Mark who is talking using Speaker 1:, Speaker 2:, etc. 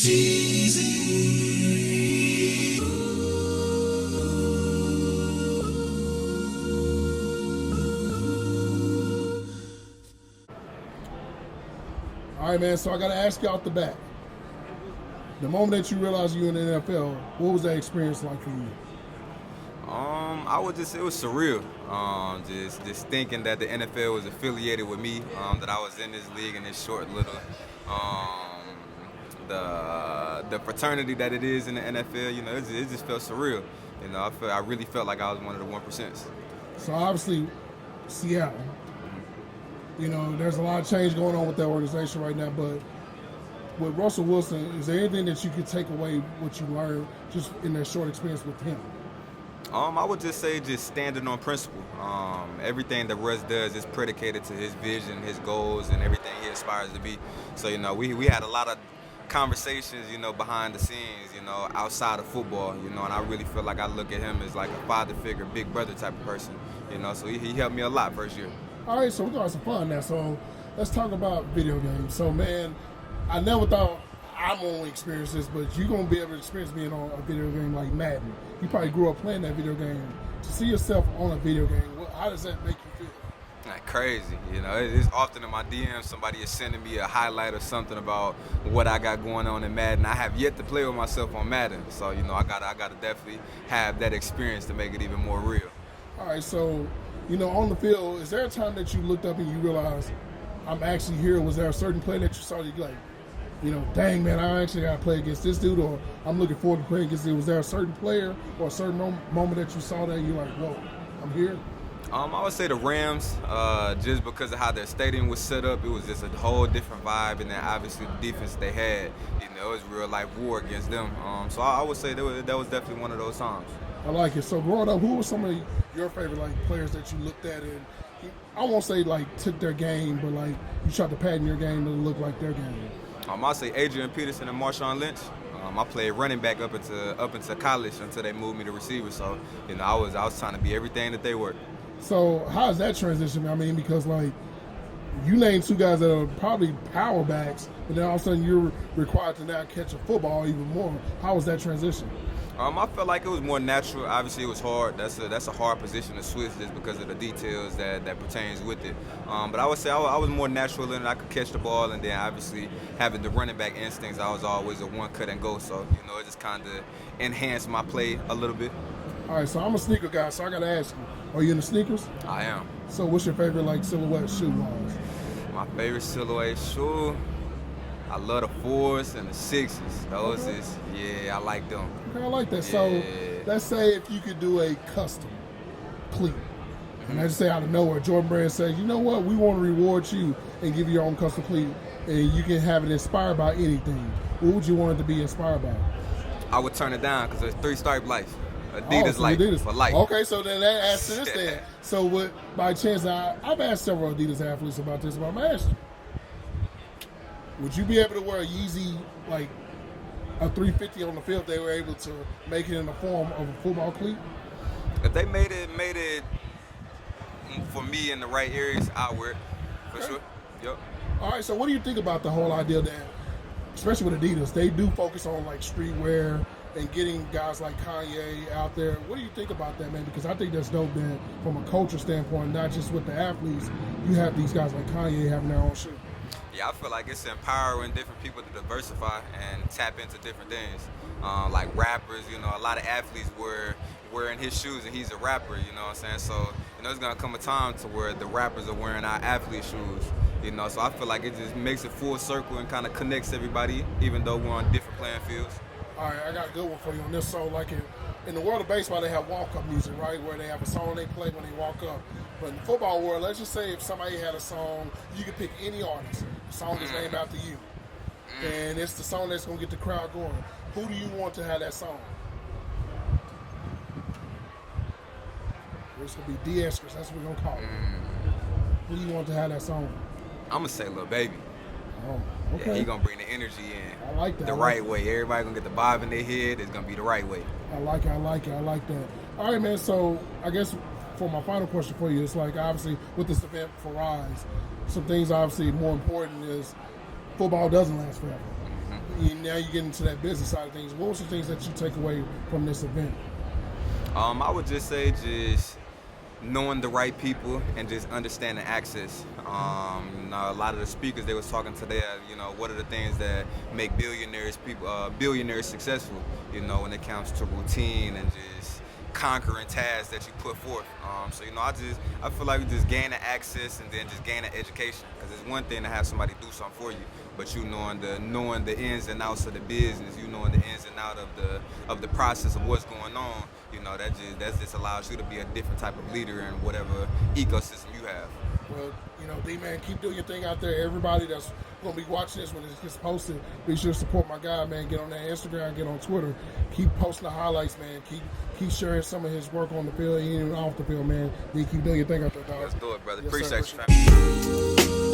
Speaker 1: All right, man, so I got to ask you off the bat. The moment that you realized you were in the NFL, what was that experience like for you?
Speaker 2: I would just, it was surreal. Just thinking that the NFL was affiliated with me, that I was in this league in this short little, the fraternity that it is in the NFL. You know, it just felt surreal. You know, I really felt like I was one of the 1%.
Speaker 1: So obviously, Seattle. You know, there's a lot of change going on with that organization right now, but with Russell Wilson, is there anything that you could take away what you learned just in that short experience with him?
Speaker 2: I would just say just standing on principle. Everything that Russ does is predicated to his vision, his goals, and everything he aspires to be. So, you know, we had a lot of conversations, you know, behind the scenes, you know, outside of football, you know, and I really feel like I look at him as like a father figure, big brother type of person, you know, so he helped me a lot first year.
Speaker 1: All right, so we're going to have some fun now. So let's talk about video games. So, man, I never thought I'm only experience this, but you're going to be able to experience being on a video game like Madden. You probably grew up playing that video game. To see yourself on a video game, how does that make you feel?
Speaker 2: Like crazy, you know. It's often in my DMs somebody is sending me a highlight or something about what I got going on in Madden. I have yet to play with myself on Madden, so you know I gotta definitely have that experience to make it even more real.
Speaker 1: All right, so you know on the field, is there a time that you looked up and you realized I'm actually here? Was there a certain play that you saw that you like, you know, dang man, I actually got to play against this dude, or I'm looking forward to playing against it? Was there a certain player or a certain moment that you saw that you're like, whoa, I'm here?
Speaker 2: I would say the Rams, just because of how their stadium was set up, it was just a whole different vibe, and then obviously the defense they had, you know, it was real life war against them. So I would say that was definitely one of those times.
Speaker 1: I like it. So growing up, who were some of your favorite like players that you looked at and I won't say like took their game, but like you tried to pattern your game to look like their game?
Speaker 2: I'd say Adrian Peterson and Marshawn Lynch. I played running back up into college until they moved me to receiver. So you know I was trying to be everything that they were.
Speaker 1: So how's that transition? I mean, because like you named two guys that are probably power backs, but then all of a sudden you're required to now catch a football even more. How was that transition?
Speaker 2: I felt like it was more natural. Obviously, it was hard. That's a hard position to switch just because of the details that pertains with it. But I would say I was more natural in it. I could catch the ball, and then obviously having the running back instincts, I was always a one cut and go. So you know, it just kind of enhanced my play a little bit.
Speaker 1: All right, so I'm a sneaker guy, so I got to ask you, are you into sneakers?
Speaker 2: I am.
Speaker 1: So what's your favorite like silhouette shoe wise?
Speaker 2: My favorite silhouette shoe, I love the 4s and the 6s. Those is, yeah, I like them.
Speaker 1: Okay, I like that.
Speaker 2: Yeah.
Speaker 1: So let's say if you could do a custom cleat, and I just say out of nowhere, Jordan Brand says, you know what, we want to reward you and give you your own custom cleat, and you can have it inspired by anything. What would you want it to be inspired by?
Speaker 2: I would turn it down because there's 3-stripe life. Adidas life for life.
Speaker 1: Okay, so then that adds to this then. So what, by chance, I've asked several Adidas athletes about this, but I'm asking, would you be able to wear a Yeezy, like a 350 on the field if they were able to make it in the form of a football cleat?
Speaker 2: If they made it for me in the right areas, I'll wear it, for sure. Yep.
Speaker 1: All right, so what do you think about the whole idea that, especially with Adidas, they do focus on like streetwear and getting guys like Kanye out there? What do you think about that, man? Because I think that's dope, man, from a culture standpoint, not just with the athletes. You have these guys like Kanye having their own shoe.
Speaker 2: Yeah, I feel like it's empowering different people to diversify and tap into different things. Like rappers, you know, a lot of athletes were wearing his shoes and he's a rapper, you know what I'm saying? So, you know, there's gonna come a time to where the rappers are wearing our athlete shoes, you know? So I feel like it just makes it full circle and kind of connects everybody, even though we're on different playing fields.
Speaker 1: All right, I got a good one for you on this. So, like in the world of baseball, they have walk-up music, right, where they have a song they play when they walk up. But in the football world, let's just say if somebody had a song, you could pick any artist. The song is named after you. And it's the song that's going to get the crowd going. Who do you want to have that song? It's going to be Eskridge. That's what we're going to call it. Who do you want to have that song?
Speaker 2: I'm going to say Lil Baby.
Speaker 1: Oh, okay.
Speaker 2: Yeah, he gonna bring the energy in.
Speaker 1: I like that.
Speaker 2: The right way. Everybody gonna get the vibe in their head. It's gonna be the right way.
Speaker 1: I like that. All right, man. So I guess for my final question for you, it's like obviously with this event for Rise, some things obviously more important is football doesn't last forever. now you get into that business side of things. What were some things that you take away from this event?
Speaker 2: I would just say just knowing the right people and just understanding access. A lot of the speakers they was talking today, what are the things that make billionaires successful, when it comes to routine and just conquering tasks that you put forth. I feel like just gaining access and then just gaining education, because it's one thing to have somebody do something for you, but you knowing the ins and outs of the business, knowing the ins and out of the process of what's going on, that just allows you to be a different type of leader in whatever ecosystem you have.
Speaker 1: Well, D-Man, keep doing your thing out there. Everybody that's going to be watching this when it gets posted, be sure to support my guy, man. Get on that Instagram, get on Twitter. Keep posting the highlights, man. Keep sharing some of his work on the field and off the field, man. Keep doing your thing out there, dog.
Speaker 2: Let's do it, brother.
Speaker 1: Yes,
Speaker 2: Appreciate
Speaker 1: sir.
Speaker 2: you, fam.